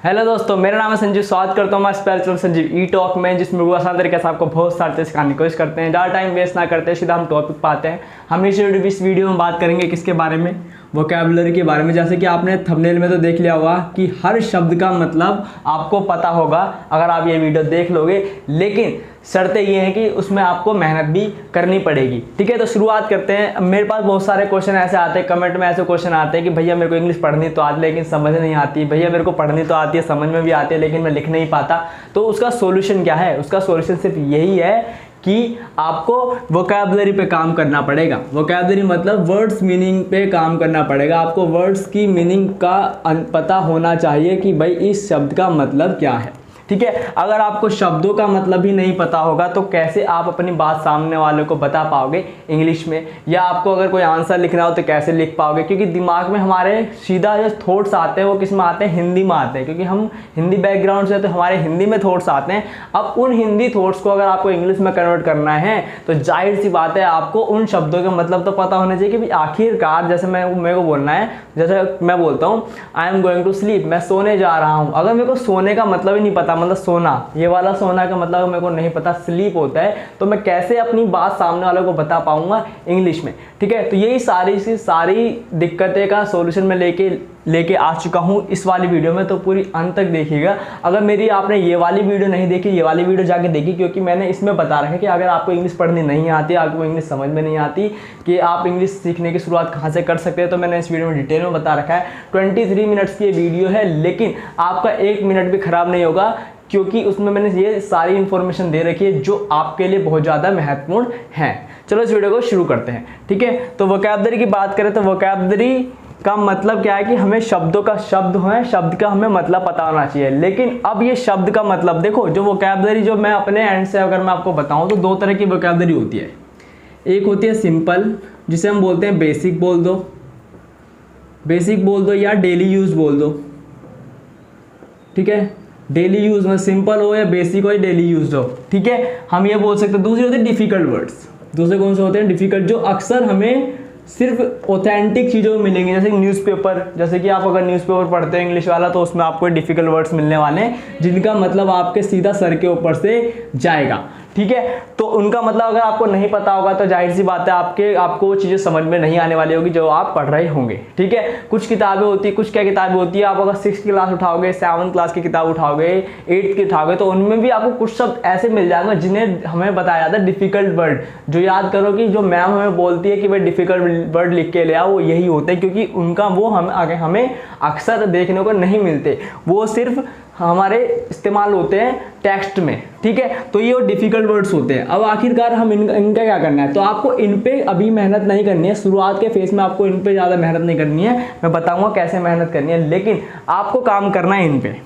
Hello दोस्तों, मेरा नाम है संजीव। स्वागत करता हूँ हमारे स्पेशल संजीव ई टॉक में, जिसमें वो आसान तरीके से आपको बहुत सारे चीज़ सिखाने की कोशिश करते हैं। ज़्यादा टाइम वेस्ट ना करते सीधा हम टॉपिक पाते हैं। हम इस वीडियो में बात करेंगे किसके बारे में, वोकैबुलरी के बारे में। जैसे कि आपने थंबनेल में तो देख लिया होगा कि हर शब्द का मतलब आपको पता होगा अगर आप ये वीडियो देख लोगे, लेकिन शर्तें ये हैं कि उसमें आपको मेहनत भी करनी पड़ेगी। ठीक है, तो शुरुआत करते हैं। मेरे पास बहुत सारे क्वेश्चन ऐसे आते हैं, कमेंट में ऐसे क्वेश्चन आते हैं कि भैया मेरे को इंग्लिश पढ़नी तो आती लेकिन समझ नहीं आती, भैया मेरे को पढ़नी तो आती है, समझ में भी आती है, लेकिन मैं लिख नहीं पाता। तो उसका सोल्यूशन क्या है? उसका सोल्यूशन सिर्फ यही है कि आपको वोकैबुलरी पे काम करना पड़ेगा। वोकैबुलरी मतलब वर्ड्स मीनिंग पे काम करना पड़ेगा। आपको वर्ड्स की मीनिंग का पता होना चाहिए कि भाई इस शब्द का मतलब क्या है। ठीक है, अगर आपको शब्दों का मतलब ही नहीं पता होगा तो कैसे आप अपनी बात सामने वाले को बता पाओगे इंग्लिश में, या आपको अगर कोई आंसर लिखना हो तो कैसे लिख पाओगे? क्योंकि दिमाग में हमारे सीधा जो थॉट्स आते हैं वो किस में आते हैं? हिंदी में आते हैं, क्योंकि हम हिंदी बैकग्राउंड से तो हमारे हिंदी में थॉट्स आते हैं। अब उन हिंदी थॉट्स को अगर आपको इंग्लिश में कन्वर्ट करना है तो जाहिर सी बात है आपको उन शब्दों का मतलब तो पता होना चाहिए कि भाई आखिरकार, जैसे मेरे को बोलना है, जैसे मैं बोलता हूँ I am going to sleep, मैं सोने जा रहा हूँ। अगर मेरे को सोने का मतलब ही नहीं पता, मतलब सोना, ये वाला सोना का मतलब मेरे को नहीं पता, स्लीप होता है, तो मैं कैसे अपनी बात सामने वाले को बता पाऊंगा इंग्लिश में? ठीक है, तो यही सारी दिक्कतें का सॉल्यूशन मैं लेके आ चुका हूँ इस वाली वीडियो में। तो पूरी अंत तक देखिएगा। अगर मेरी आपने ये वाली वीडियो नहीं देखी, ये वाली वीडियो जाके देखी, क्योंकि मैंने इसमें बता रखा है कि अगर आपको इंग्लिश पढ़नी नहीं आती, आपको इंग्लिश समझ में नहीं आती, कि आप इंग्लिश सीखने की शुरुआत कहाँ से कर सकते हैं, तो मैंने इस वीडियो में डिटेल में बता रखा है। 23 मिनट्स की ये वीडियो है, लेकिन आपका 1 मिनट भी खराब नहीं होगा, क्योंकि उसमें मैंने ये सारी इन्फॉर्मेशन दे रखी है जो आपके लिए बहुत ज़्यादा महत्वपूर्ण है। चलो इस वीडियो को शुरू करते हैं। ठीक है, तो वोकैबुलरी की बात करें तो वोकैबुलरी का मतलब क्या है कि हमें शब्दों का शब्द का हमें मतलब पता होना चाहिए। लेकिन अब ये शब्द का मतलब देखो, जो वोकैबुलरी जो मैं अपने एंड से अगर मैं आपको बताऊं तो 2 तरह की वोकैबुलरी होती है। एक होती है सिंपल, जिसे हम बोलते हैं बेसिक बोल दो या डेली यूज बोल दो। ठीक है, डेली यूज में सिंपल हो या बेसिक हो या डेली यूज हो। ठीक है, हम ये बोल सकते हैं। दूसरे होते हैं डिफिकल्ट वर्ड्स। दूसरे कौन से होते हैं? डिफिकल्ट, जो अक्सर हमें सिर्फ ऑथेंटिक चीज़ों में मिलेंगे, जैसे न्यूज़पेपर। जैसे कि आप अगर न्यूज़पेपर पढ़ते हैं इंग्लिश वाला, तो उसमें आपको डिफिकल्ट वर्ड्स मिलने वाले हैं, जिनका मतलब आपके सीधा सर के ऊपर से जाएगा। ठीक है, तो उनका मतलब अगर आपको नहीं पता होगा तो जाहिर सी बात है आपको वो चीज़ें समझ में नहीं आने वाली होगी जो आप पढ़ रहे होंगे। ठीक है, कुछ किताबें होती है, कुछ क्या किताबें होती है, आप अगर 6th क्लास उठाओगे, 7th क्लास की किताब उठाओगे, 8th की उठाओगे, तो उनमें भी आपको कुछ शब्द ऐसे मिल जाएंगे जिन्हें हमें बताया जाता है डिफिकल्ट वर्ड। जो याद करो कि जो मैम हमें बोलती है कि भाई डिफिकल्ट वर्ड लिख के ले आओ, वो यही होते हैं, क्योंकि उनका वो हमें अक्सर देखने को नहीं मिलते, वो सिर्फ हमारे इस्तेमाल होते हैं टेक्स्ट में। ठीक है, तो ये डिफिकल्ट वर्ड्स होते हैं। अब आखिरकार हम इनका क्या करना है? तो आपको इन पे अभी मेहनत नहीं करनी है, शुरुआत के फेज में आपको इन पे ज़्यादा मेहनत नहीं करनी है। मैं बताऊंगा कैसे मेहनत करनी है, लेकिन आपको काम करना है इन पे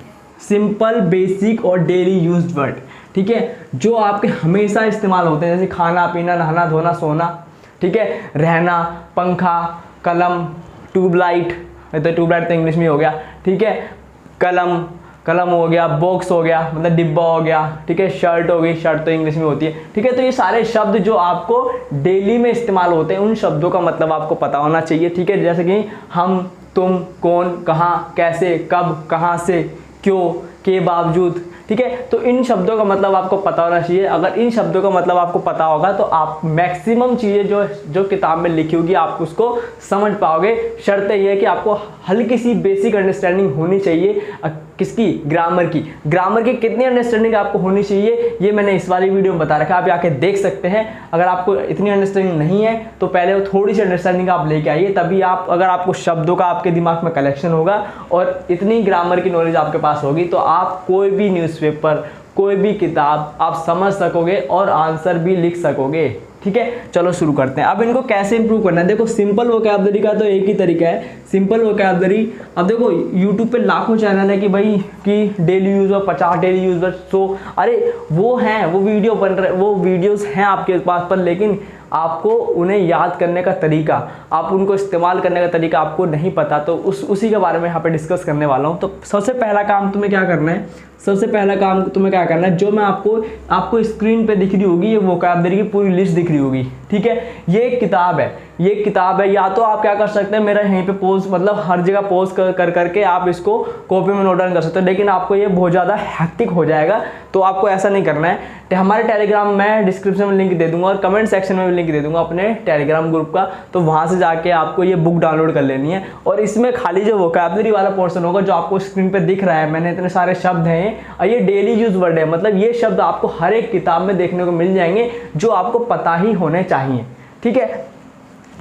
सिंपल, बेसिक और डेली यूज्ड वर्ड। ठीक है, जो आपके हमेशा इस्तेमाल होते हैं, जैसे खाना पीना, नहाना धोना, सोना। ठीक है, रहना, पंखा, कलम, ट्यूबलाइट, तो ट्यूबलाइट तो इंग्लिश में हो गया। ठीक है, कलम हो गया, बॉक्स हो गया, मतलब डिब्बा हो गया। ठीक है, शर्ट हो गई, शर्ट तो इंग्लिश में होती है। ठीक है, तो ये सारे शब्द जो आपको डेली में इस्तेमाल होते हैं, उन शब्दों का मतलब आपको पता होना चाहिए। ठीक है, जैसे कि हम, तुम, कौन, कहाँ, कैसे, कब, कहाँ से, क्यों, के बावजूद। ठीक है, तो इन शब्दों का मतलब आपको पता होना चाहिए। अगर इन शब्दों का मतलब आपको पता होगा तो आप मैक्सिमम चीज़ें जो किताब में लिखी होगी आप उसको समझ पाओगे। शर्त यह है कि आपको हल्की सी बेसिक अंडरस्टैंडिंग होनी चाहिए। किसकी? ग्रामर की कितनी अंडरस्टैंडिंग आपको होनी चाहिए, ये मैंने इस वाली वीडियो में बता रखा है, आप आके देख सकते हैं। अगर आपको इतनी अंडरस्टैंडिंग नहीं है तो पहले वो थोड़ी सी अंडरस्टैंडिंग आप लेके आइए, तभी अगर आपको शब्दों का आपके दिमाग में कलेक्शन होगा और इतनी ग्रामर की नॉलेज आपके पास होगी, तो आप कोई भी न्यूज़पेपर, कोई भी किताब आप समझ सकोगे और आंसर भी लिख सकोगे। ठीक है, चलो शुरू करते हैं। अब इनको कैसे इंप्रूव करना है? देखो, सिंपल वोकैबुलरी का तो एक ही तरीका है, सिंपल वोकैबुलरी। अब देखो यूट्यूब पे लाखों चैनल है कि भाई कि डेली यूज और 50 डेली यूज, तो अरे वो हैं, वो वीडियो बन रहे, वो वीडियोस हैं आपके पास पर, लेकिन आपको उन्हें याद करने का तरीका, आप उनको इस्तेमाल करने का तरीका आपको नहीं पता, तो उसी के बारे में यहाँ पे डिस्कस करने वाला हूँ। तो सबसे पहला काम तुम्हें क्या करना है? जो मैं आपको स्क्रीन पे दिख रही होगी, ये वोकैबुलरी की पूरी लिस्ट दिख रही होगी। ठीक है, ये एक किताब है, ये किताब है, या तो आप क्या कर सकते हैं, मेरा यहीं पे पोस्ट मतलब हर जगह पोस्ट कर करके आप इसको कॉपी में नोट डाउन कर सकते हो, लेकिन आपको ये बहुत ज़्यादा हैक्टिक हो जाएगा, तो आपको ऐसा नहीं करना है। हमारे टेलीग्राम में डिस्क्रिप्शन में लिंक दे दूंगा और कमेंट सेक्शन में भी लिंक दे दूंगा अपने टेलीग्राम ग्रुप का, तो वहाँ से जाके आपको ये बुक डाउनलोड कर लेनी है। और इसमें खाली जो वोकैबुलरी वाला पोर्शन होगा जो आपको स्क्रीन पे दिख रहा है, मैंने इतने सारे शब्द हैं और ये डेली यूज वर्ड है, मतलब ये शब्द आपको हर एक किताब में देखने को मिल जाएंगे जो आपको पता ही होने चाहिए, ठीक है।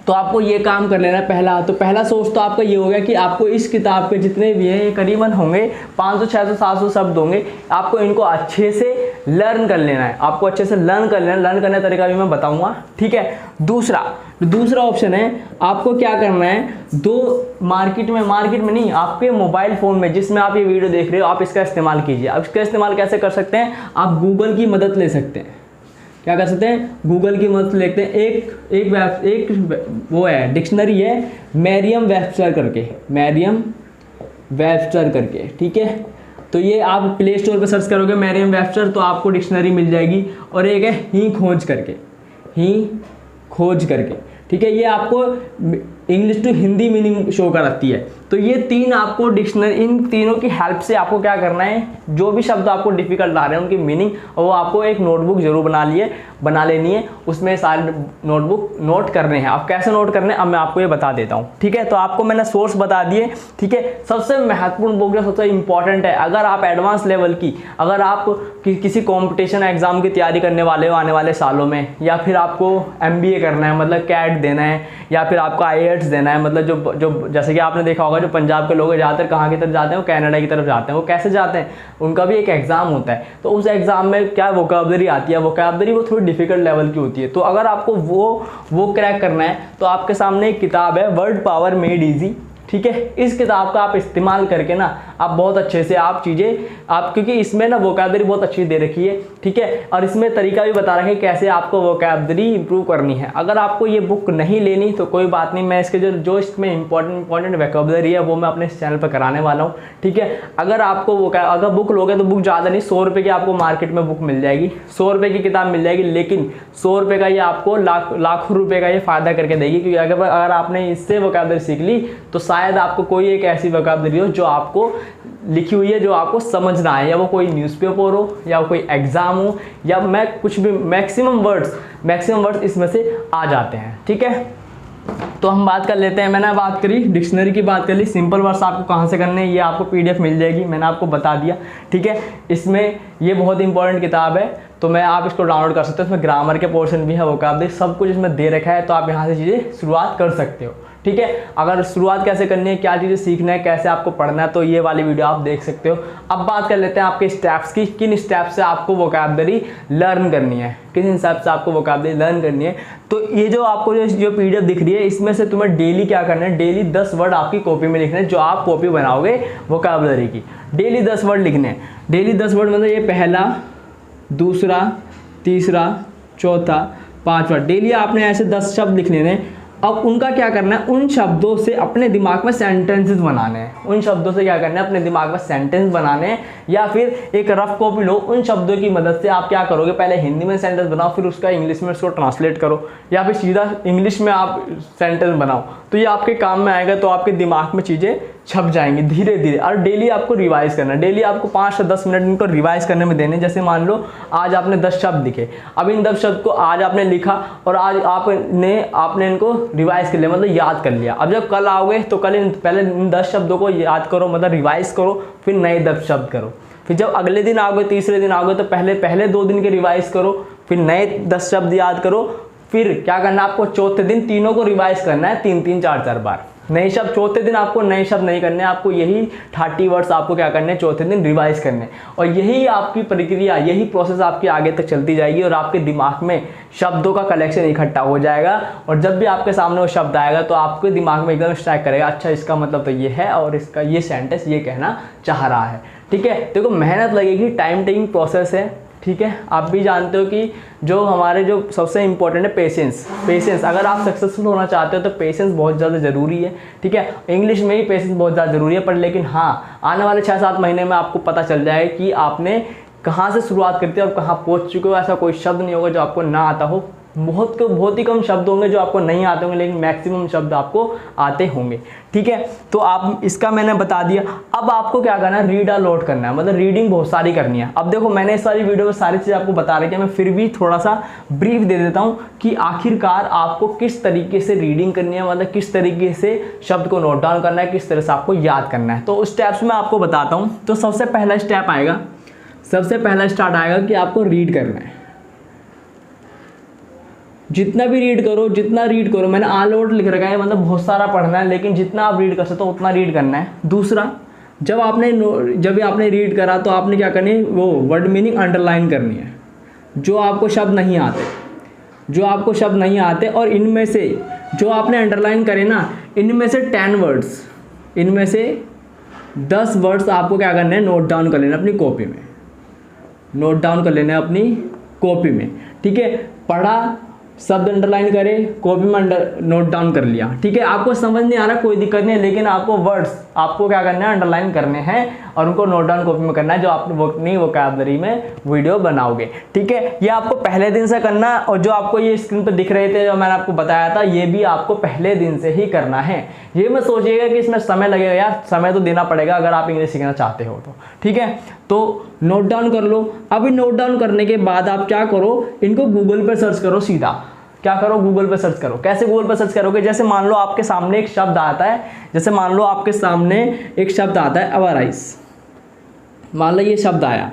तो आपको ये काम कर लेना है पहला। तो पहला सोर्स तो आपका ये हो गया कि आपको इस किताब के जितने भी हैं, ये करीबन होंगे 500 600 700 शब्द होंगे, आपको इनको अच्छे से लर्न कर लेना है, आपको अच्छे से लर्न कर लेना है। लर्न करने का तरीका भी मैं बताऊंगा, ठीक है। दूसरा ऑप्शन है, आपको क्या करना है, मार्केट में नहीं, आपके मोबाइल फ़ोन में जिसमें आप ये वीडियो देख रहे हो, आप इसका इस्तेमाल कीजिए। अब इसका इस्तेमाल कैसे कर सकते हैं, आप गूगल की मदद ले सकते हैं। क्या कर सकते हैं, गूगल की मदद लेते हैं। एक वो है, डिक्शनरी है मैरियम वेबस्टर करके, ठीक है। तो ये आप प्ले स्टोर पर सर्च करोगे मैरियम वेबस्टर, तो आपको डिक्शनरी मिल जाएगी। और एक है ही खोज करके, ठीक है। ये आपको English to Hindi meaning show कराती है। तो ये तीन आपको डिक्शनरी, इन तीनों की हेल्प से आपको क्या करना है, जो भी शब्द आपको डिफिकल्ट आ रहे हैं उनकी मीनिंग, और वो आपको एक नोटबुक जरूर बना लेनी है, उसमें सारे नोटबुक नोट करने हैं। आप कैसे नोट करने हैं अब मैं आपको ये बता देता हूँ, ठीक है। तो आपको मैंने सोर्स बता दिए, ठीक है। सबसे महत्वपूर्ण बुक जो सबसे इंपॉर्टेंट है, अगर आप एडवांस लेवल की, अगर आप किसी कॉम्पिटिशन एग्जाम की तैयारी करने वाले हो आने वाले सालों में, या फिर आपको MBA करना है मतलब कैट देना है, या फिर आपको IELTS देना है, मतलब जो जैसे कि आपने देखा होगा जो पंजाब के लोग ज़्यादातर कहाँ की तरफ जाते हैं, वो कनाडा की तरफ जाते हैं। वो कैसे जाते हैं, उनका भी एक एग्ज़ाम होता है, तो उस एग्ज़ाम में क्या वोकैबुलरी आती है, वोकैबुलरी वो थोड़ी डिफिकल्ट लेवल की होती है। तो अगर आपको वो क्रैक करना है, तो आपके सामने एक किताब है वर्ड पावर मेड ईजी, ठीक है। इस किताब का आप इस्तेमाल करके ना आप बहुत अच्छे से आप चीज़ें आप, क्योंकि इसमें ना वोकैबुलरी बहुत अच्छी दे रखी है, ठीक है। और इसमें तरीका भी बता रखा है कैसे आपको वोकैबुलरी इंप्रूव करनी है। अगर आपको ये बुक नहीं लेनी तो कोई बात नहीं, मैं इसके जो इसमें इंपॉर्टेंट वोकैबुलरी है वो मैं अपने चैनल पर कराने वाला हूँ, ठीक है। अगर आपको अगर बुक लोगे तो बुक ज़्यादा नहीं, 100 रुपये की आपको मार्केट में बुक मिल जाएगी, 100 रुपये की किताब मिल जाएगी, लेकिन 100 रुपये का ये आपको लाखों रुपये का ये फ़ायदा करके देगी। क्योंकि अगर आपने इससे वोकैबुलरी सीख ली तो शायद आपको कोई एक ऐसी वोकैबुलरी हो जो आपको लिखी हुई है, जो आपको समझ ना आए, या वो कोई न्यूज़पेपर हो, या कोई एग्ज़ाम हो, या मैं कुछ भी मैक्सिमम वर्ड्स इसमें से आ जाते हैं, ठीक है। तो हम बात कर लेते हैं, मैंने बात करी डिक्शनरी की, बात कर ली। सिंपल वर्ड्स आपको कहाँ से करने हैं, ये आपको PDF मिल जाएगी, मैंने आपको बता दिया, ठीक है। इसमें ये बहुत इंपॉर्टेंट किताब है, तो आप इसको डाउनलोड कर सकते हो। इसमें ग्रामर के पोर्शन भी है, वोकैबुलरी सब कुछ इसमें दे रखा है, तो आप यहाँ से चीज़ें शुरुआत कर सकते हो, ठीक है। अगर शुरुआत कैसे करनी है, क्या चीज़ें सीखना है, कैसे आपको पढ़ना है, तो ये वाली वीडियो आप देख सकते हो। अब बात कर लेते हैं आपके स्टेप्स की, किन स्टेप्स से आपको वोकैबुलरी लर्न करनी है, किस हिसाब से आपको वोकैबुलरी लर्न करनी है। तो ये जो आपको जो PDF दिख रही है, इसमें से तुम्हें डेली क्या करना है, डेली 10 वर्ड आपकी कॉपी में लिखने हैं, जो आप कॉपी बनाओगे वोकैबुलरी की। डेली 10 वर्ड लिखने हैं, डेली 10 वर्ड मतलब ये पहला, दूसरा, तीसरा, चौथा, पांचवा, डेली आपने ऐसे 10 शब्द लिख लेने। अब उनका क्या करना है, उन शब्दों से अपने दिमाग में सेंटेंसेस बनाने हैं, उन शब्दों से क्या करना है, अपने दिमाग में सेंटेंस बनाने हैं। या फिर एक रफ कॉपी लो, उन शब्दों की मदद से आप क्या करोगे, पहले हिंदी में सेंटेंस बनाओ, फिर उसका इंग्लिश में उसको ट्रांसलेट करो, या फिर सीधा इंग्लिश में आप सेंटेंस बनाओ, तो ये आपके काम में आएगा। तो आपके दिमाग में चीज़ें छप जाएंगी धीरे धीरे। और डेली आपको रिवाइज करना है, डेली आपको 5 से 10 मिनट इनको रिवाइज करने में देने। जैसे मान लो आज आपने 10 शब्द लिखे, अब इन 10 शब्द को आज आपने लिखा और आज आपने इनको रिवाइज कर लिया, मतलब याद कर लिया। अब जब कल आओगे तो पहले इन 10 शब्दों को याद करो, मतलब रिवाइज करो, फिर नए 10 शब्द करो। फिर जब अगले दिन आओगे, तीसरे दिन आओगे, तो पहले 2 दिन के रिवाइज करो, फिर नए 10 शब्द याद करो। फिर क्या करना है, आपको चौथे दिन तीनों को रिवाइज करना है 3-3, 4-4 बार। नए शब्द चौथे दिन आपको नए शब्द नहीं करने, आपको यही 30 वर्ड्स आपको क्या करने हैं, चौथे दिन रिवाइज करने। और यही आपकी प्रक्रिया, यही प्रोसेस आपकी आगे तक चलती जाएगी और आपके दिमाग में शब्दों का कलेक्शन इकट्ठा हो जाएगा। और जब भी आपके सामने वो शब्द आएगा तो आपके दिमाग में एकदम स्ट्राइक करेगा, अच्छा इसका मतलब तो ये है और इसका ये सेंटेंस ये कहना चाह रहा है, ठीक है। देखो मेहनत लगेगी, टाइम टेकिंग प्रोसेस है, ठीक है। आप भी जानते हो कि जो हमारे जो सबसे इंपॉर्टेंट है पेशेंस। अगर आप सक्सेसफुल होना चाहते हो तो पेशेंस बहुत ज़्यादा ज़रूरी है, ठीक है। इंग्लिश में ही पेशेंस बहुत ज़्यादा ज़रूरी है, पर लेकिन हाँ, आने वाले 6-7 महीने में आपको पता चल जाएगा कि आपने कहाँ से शुरुआत करती है और कहाँ पहुँच चुके हो। ऐसा कोई शब्द नहीं होगा जो आपको ना आता हो, बहुत ही कम शब्द होंगे जो आपको नहीं आते होंगे, लेकिन मैक्सिमम शब्द आपको आते होंगे। ठीक है, तो आप इसका मैंने बता दिया। अब आपको क्या करना है, रीड और नोट करना है, मतलब रीडिंग बहुत सारी करनी है। अब देखो मैंने इस सारी वीडियो में सारी चीज़ आपको बता रही है, मैं फिर भी थोड़ा सा ब्रीफ दे देता हूँ कि आखिरकार आपको किस तरीके से रीडिंग करनी है, मतलब किस तरीके से शब्द को नोट डाउन करना है, किस तरह से आपको याद करना है। तो उस स्टेप्स में आपको बताता हूँ। तो सबसे पहला स्टेप आएगा, सबसे पहला स्टार्ट आएगा कि आपको रीड करना है। जितना भी रीड करो, जितना रीड करो, मैंने ऑल आउट लिख रखा है, मतलब बहुत सारा पढ़ना है, लेकिन जितना आप रीड कर सकते हो उतना रीड करना है। दूसरा, जब आपने रीड करा तो आपने क्या करनी है, वो वर्ड मीनिंग अंडरलाइन करनी है। जो आपको शब्द नहीं आते, जो आपको शब्द नहीं आते, और इनमें से जो आपने अंडरलाइन करे ना, इनमें से 10 वर्ड्स, इनमें से 10 वर्ड्स आपको क्या करना है, नोट डाउन कर लेना अपनी कॉपी में, नोट डाउन कर लेना अपनी कॉपी में। ठीक है, पढ़ा, शब्द अंडरलाइन करे, कॉपी में नोट डाउन कर लिया। ठीक है, आपको समझ नहीं आ रहा कोई दिक्कत नहीं है, लेकिन आपको वर्ड्स आपको क्या करना है, अंडरलाइन करने हैं और उनको नोट डाउन कॉपी में करना है, जो आप अपनी वोकैबुलरी में वीडियो बनाओगे। ठीक है, ये आपको पहले दिन से करना है, और जो आपको ये स्क्रीन पर दिख रहे थे जो मैंने आपको बताया था, ये भी आपको पहले दिन से ही करना है। ये मत सोचिएगा कि इसमें समय लगेगा, यार समय तो देना पड़ेगा अगर आप इंग्लिश सीखना चाहते हो तो। ठीक है, तो नोट डाउन कर लो। अभी नोट डाउन करने के बाद आप क्या करो, इनको गूगल पर सर्च करो। सीधा क्या करो, गूगल पर सर्च करो। कैसे गूगल पर सर्च करोगे, जैसे मान लो आपके सामने एक शब्द आता है, जैसे मान लो आपके सामने एक शब्द आता है अवराइज, मान लो ये शब्द आया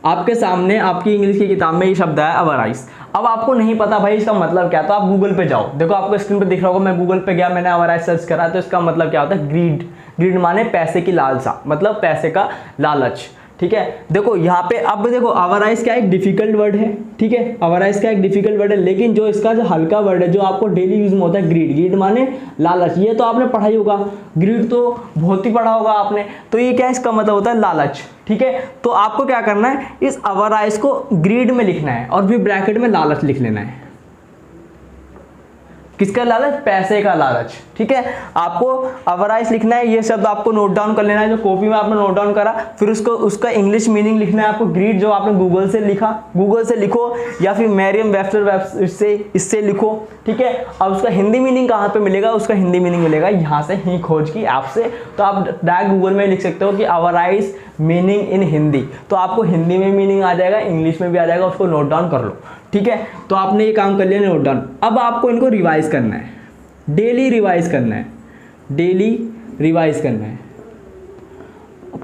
आपके सामने, आपकी इंग्लिश की किताब में ये शब्द आया अवराइज। अब आपको नहीं पता भाई इसका मतलब क्या, तो आप गूगल पे जाओ। देखो आपको स्क्रीन पे दिख रहा होगा, मैं गूगल पे गया, मैंने अवराइज सर्च करा, तो इसका मतलब क्या होता है, ग्रीड। ग्रीड माने पैसे की लालसा, मतलब पैसे का लालच। ठीक है, देखो यहाँ पे अब देखो अवराइज क्या एक डिफिकल्ट वर्ड है। ठीक है, अवराइज क्या एक डिफिकल्ट वर्ड है, लेकिन जो इसका जो हल्का वर्ड है जो आपको डेली यूज में होता है, ग्रीड। ग्रीड माने लालच, ये तो आपने पढ़ा ही होगा, ग्रीड तो बहुत ही पढ़ा होगा आपने। तो ये क्या इसका मतलब होता है, लालच। ठीक है, तो आपको क्या करना है, इस अवराइज को ग्रीड में लिखना है और फिर ब्रैकेट में लालच लिख लेना है। किसका लालच, पैसे का लालच। ठीक है, आपको अवराइज लिखना है, ये शब्द आपको नोट डाउन कर लेना है जो कॉपी में आपने नोट डाउन करा, फिर उसका इंग्लिश मीनिंग लिखना है आपको। ग्रीड जो आपने गूगल से लिखा, गूगल से लिखो, या फिर मैरियम वेबस्टर से इससे लिखो। ठीक है, अब उसका हिंदी मीनिंग कहाँ पे मिलेगा, उसका हिंदी मीनिंग मिलेगा यहाँ से, ही खोज की ऐप से। तो आप डायरेक्ट गूगल में लिख सकते हो कि अवराइज मीनिंग इन हिंदी, तो आपको हिंदी में मीनिंग आ जाएगा, इंग्लिश में भी आ जाएगा, उसको नोट डाउन कर लो। ठीक है, तो आपने ये काम कर लिया, नोट डाउन। अब आपको इनको रिवाइज करना है, डेली रिवाइज करना है, डेली रिवाइज करना है।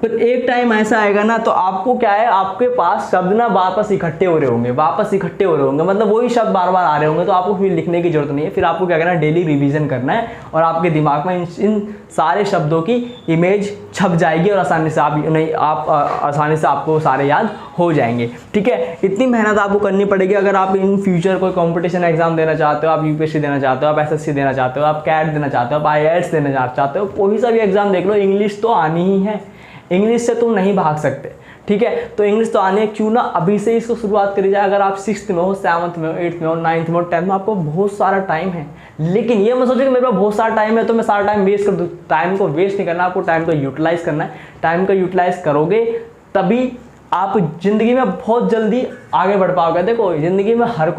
फिर एक टाइम ऐसा आएगा ना, तो आपको क्या है, आपके पास शब्द ना वापस इकट्ठे हो रहे होंगे, मतलब वही शब्द बार बार आ रहे होंगे, तो आपको फिर लिखने की जरूरत नहीं है। फिर आपको क्या करना है, डेली रिवीजन करना है, और आपके दिमाग में इन सारे शब्दों की इमेज छप जाएगी, और आसानी से आसानी से आपको सारे याद हो जाएंगे। ठीक है, इतनी मेहनत आपको करनी पड़ेगी। अगर आप इन फ्यूचर कोई कंपटीशन एग्जाम देना चाहते हो, आप यूपीएससी देना चाहते हो, आप एसएससी देना चाहते हो, आप कैट देना चाहते हो, आप आईएएस देना चाहते हो, कोई सा भी एग्जाम देख लो, इंग्लिश तो आनी ही है, इंग्लिश से तुम नहीं भाग सकते। ठीक है, तो इंग्लिश तो आने क्यों ना अभी से इसको शुरुआत करी जाए। अगर आप 6th में हो, 7th में हो, 8th में हो, 9th में हो, 10th में, आपको बहुत सारा टाइम है। लेकिन ये मत सोचो कि मेरे पास बहुत सारा टाइम है तो मैं सारा टाइम वेस्ट कर दूँ। टाइम को वेस्ट नहीं करना, आपको टाइम को यूटिलाइज करना है। टाइम को यूटिलाइज करोगे तभी आप जिंदगी में बहुत जल्दी आगे बढ़ पाओगे। देखो जिंदगी में हर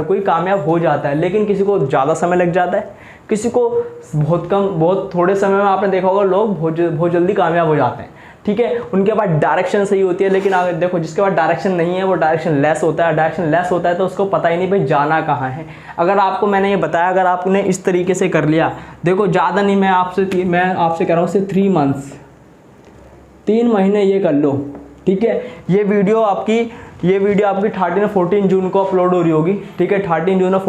कोई कामयाब हो जाता है, लेकिन किसी को ज़्यादा समय लग जाता है, किसी को बहुत थोड़े समय में। आपने देखा होगा लोग बहुत जल्दी कामयाब हो जाते हैं। ठीक है, उनके पास डायरेक्शन सही होती है, लेकिन अगर देखो जिसके पास डायरेक्शन नहीं है वो डायरेक्शन लेस होता है। डायरेक्शन लेस होता है तो उसको पता ही नहीं भाई जाना कहाँ है। अगर आपको मैंने ये बताया, अगर आपने इस तरीके से कर लिया, देखो ज़्यादा नहीं, मैं आपसे कह रहा हूँ सिर्फ 3 मंथ्स, 3 महीने ये कर लो। ठीक है, ये वीडियो आपकी 13 और 14 जून को अपलोड हो रही होगी। ठीक है, 13 जून और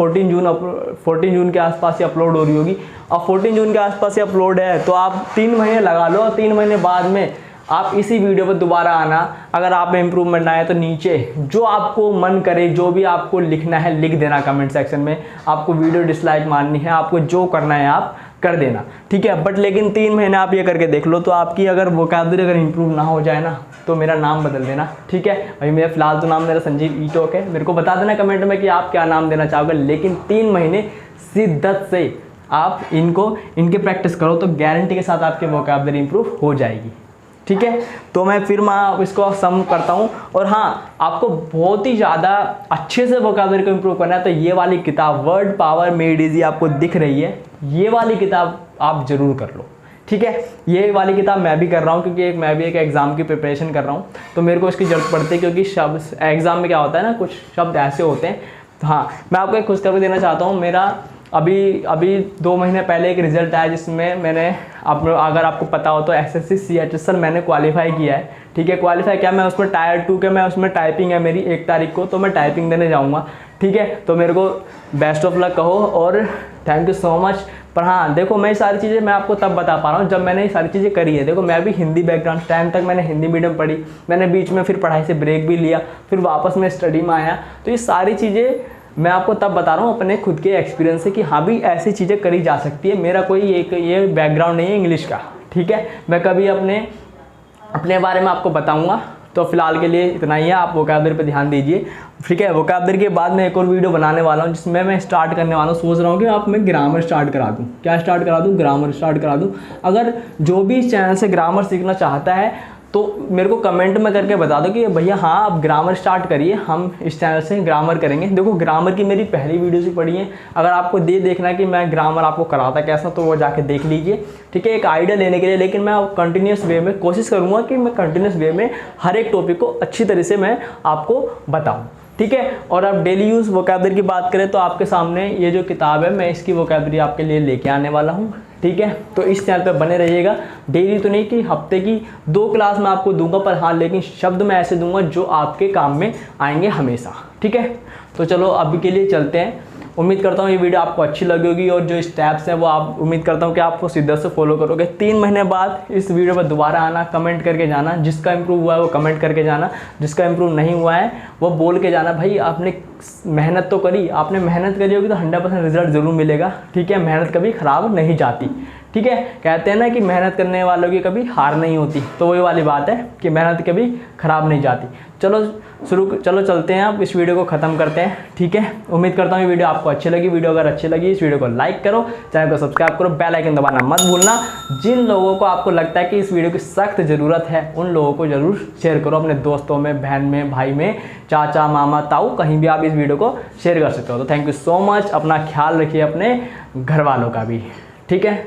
14 जून के आसपास ही अपलोड हो रही होगी। और 14 जून के आसपास ही अपलोड है, तो आप 3 महीने लगा लो, और 3 महीने बाद में आप इसी वीडियो पर दोबारा आना। अगर आप में इम्प्रूवमेंट आए तो नीचे जो आपको मन करे, जो भी आपको लिखना है लिख देना कमेंट सेक्शन में। आपको वीडियो डिसलाइक मारनी है, आपको जो करना है आप कर देना। ठीक है, बट लेकिन 3 महीने आप ये करके देख लो, तो आपकी अगर वोकैबुलरी अगर इंप्रूव ना हो जाए ना, तो मेरा नाम बदल देना। ठीक है, अभी मेरा फिलहाल तो नाम मेरा संजीव ईटोक है। मेरे को बता देना कमेंट में कि आप क्या नाम देना चाहोगे, लेकिन 3 महीने शिद्दत से आप इनके प्रैक्टिस करो, तो गारंटी के साथ आपकी वोकैबुलरी इंप्रूव हो जाएगी। ठीक है। तो मैं फिर मैं इसको सम करता हूँ। और हाँ, आपको बहुत ही ज़्यादा अच्छे से वोकैबुलरी को इम्प्रूव करना है तो ये वाली किताब वर्ड पावर मेड इजी आपको दिख रही है, ये वाली किताब आप ज़रूर कर लो, ठीक है। ये वाली किताब मैं भी कर रहा हूँ क्योंकि मैं भी एक एग्ज़ाम की प्रिपरेशन कर रहा हूँ, तो मेरे को इसकी ज़रूरत पड़ती है क्योंकि शब्द एग्ज़ाम में क्या होता है ना, कुछ शब्द ऐसे होते हैं। तो हाँ, मैं आपको एक खुशखबरी देना चाहता हूँ। मेरा अभी 2 महीने पहले एक रिज़ल्ट आया जिसमें मैंने अगर आपको पता हो तो SSC CHSL मैंने क्वालिफाई किया है, ठीक है। क्वालिफाई किया मैं उसमें टायर 2 के, मैं उसमें टाइपिंग है मेरी 1 तारीख को, तो मैं टाइपिंग देने जाऊँगा, ठीक है। तो मेरे को बेस्ट ऑफ लक कहो और थैंक यू सो मच। पर हाँ देखो, मैं ये सारी चीज़ें मैं आपको तब बता पा रहा हूँ जब मैंने ये सारी चीज़ें करी है। देखो मैं भी हिंदी बैकग्राउंड, टाइम तक मैंने हिंदी मीडियम पढ़ी, मैंने बीच में फिर पढ़ाई से ब्रेक भी लिया, फिर वापस मैं स्टडी में आया। तो ये सारी चीज़ें मैं आपको तब बता रहा हूँ अपने खुद के एक्सपीरियंस से कि हाँ भी ऐसी चीज़ें करी जा सकती है। मेरा कोई ये बैकग्राउंड नहीं है इंग्लिश का, ठीक है। मैं कभी अपने बारे में आपको बताऊँगा। तो फिलहाल के लिए इतना ही है, आप वोकैबुलरी पे ध्यान दीजिए, ठीक है। वोकैबुलरी के बाद मैं एक और वीडियो बनाने वाला हूँ जिसमें मैं स्टार्ट करने वाला हूँ, सोच रहा हूँ कि आप मैं ग्रामर स्टार्ट करा दूँ। क्या स्टार्ट करा दूँ? ग्रामर स्टार्ट करा दूँ। अगर जो भी इस चैनल से ग्रामर सीखना चाहता है तो मेरे को कमेंट में करके बता दो कि भैया हाँ आप ग्रामर स्टार्ट करिए, हम इस चैनल से ग्रामर करेंगे। देखो ग्रामर की मेरी पहली वीडियोस भी पड़ी हैं, अगर आपको देखना है कि मैं ग्रामर आपको कराता कैसा तो वो जाके देख लीजिए, ठीक है, एक आइडिया लेने के लिए। लेकिन मैं कंटिन्यूस वे में कोशिश करूँगा कि मैं कंटिन्यूस वे में हर एक टॉपिक को अच्छी तरह से मैं आपको बताऊँ, ठीक है। और अब डेली यूज़ वोकैबुलरी की बात करें तो आपके सामने ये जो किताब है मैं इसकी वोकैबुलरी आपके लिए लेके आने वाला हूँ, ठीक है। तो इस चैनल पे बने रहिएगा। डेली तो नहीं कि हफ्ते की 2 क्लास मैं आपको दूंगा, पर हाँ लेकिन शब्द मैं ऐसे दूंगा जो आपके काम में आएंगे हमेशा, ठीक है। तो चलो अभी के लिए चलते हैं। उम्मीद करता हूँ ये वीडियो आपको अच्छी लगी होगी और जो स्टेप्स हैं वो आप उम्मीद करता हूँ कि आपको सीधा से फॉलो करोगे। 3 महीने बाद इस वीडियो पर दोबारा आना, कमेंट करके जाना, जिसका इंप्रूव हुआ है वो कमेंट करके जाना, जिसका इंप्रूव नहीं हुआ है वो बोल के जाना। भाई आपने मेहनत तो करी, आपने मेहनत करी होगी तो 100% रिजल्ट ज़रूर मिलेगा, ठीक है। मेहनत कभी ख़राब नहीं जाती, ठीक है। कहते हैं ना कि मेहनत करने वालों की कभी हार नहीं होती, तो वही वाली बात है कि मेहनत कभी ख़राब नहीं जाती। चलो चलते हैं, आप इस वीडियो को ख़त्म करते हैं, ठीक है। उम्मीद करता हूँ ये वीडियो आपको अच्छी लगी। वीडियो अगर अच्छी लगी इस वीडियो को लाइक करो, चैनल को सब्सक्राइब करो, बेल आइकन दबाना मत भूलना। जिन लोगों को आपको लगता है कि इस वीडियो की सख्त ज़रूरत है उन लोगों को ज़रूर शेयर करो, अपने दोस्तों में, बहन में, भाई में, चाचा, मामा, ताऊ, कहीं भी आप इस वीडियो को शेयर कर सकते हो। तो थैंक यू सो मच, अपना ख्याल रखिए, अपने घर वालों का भी, ठीक है।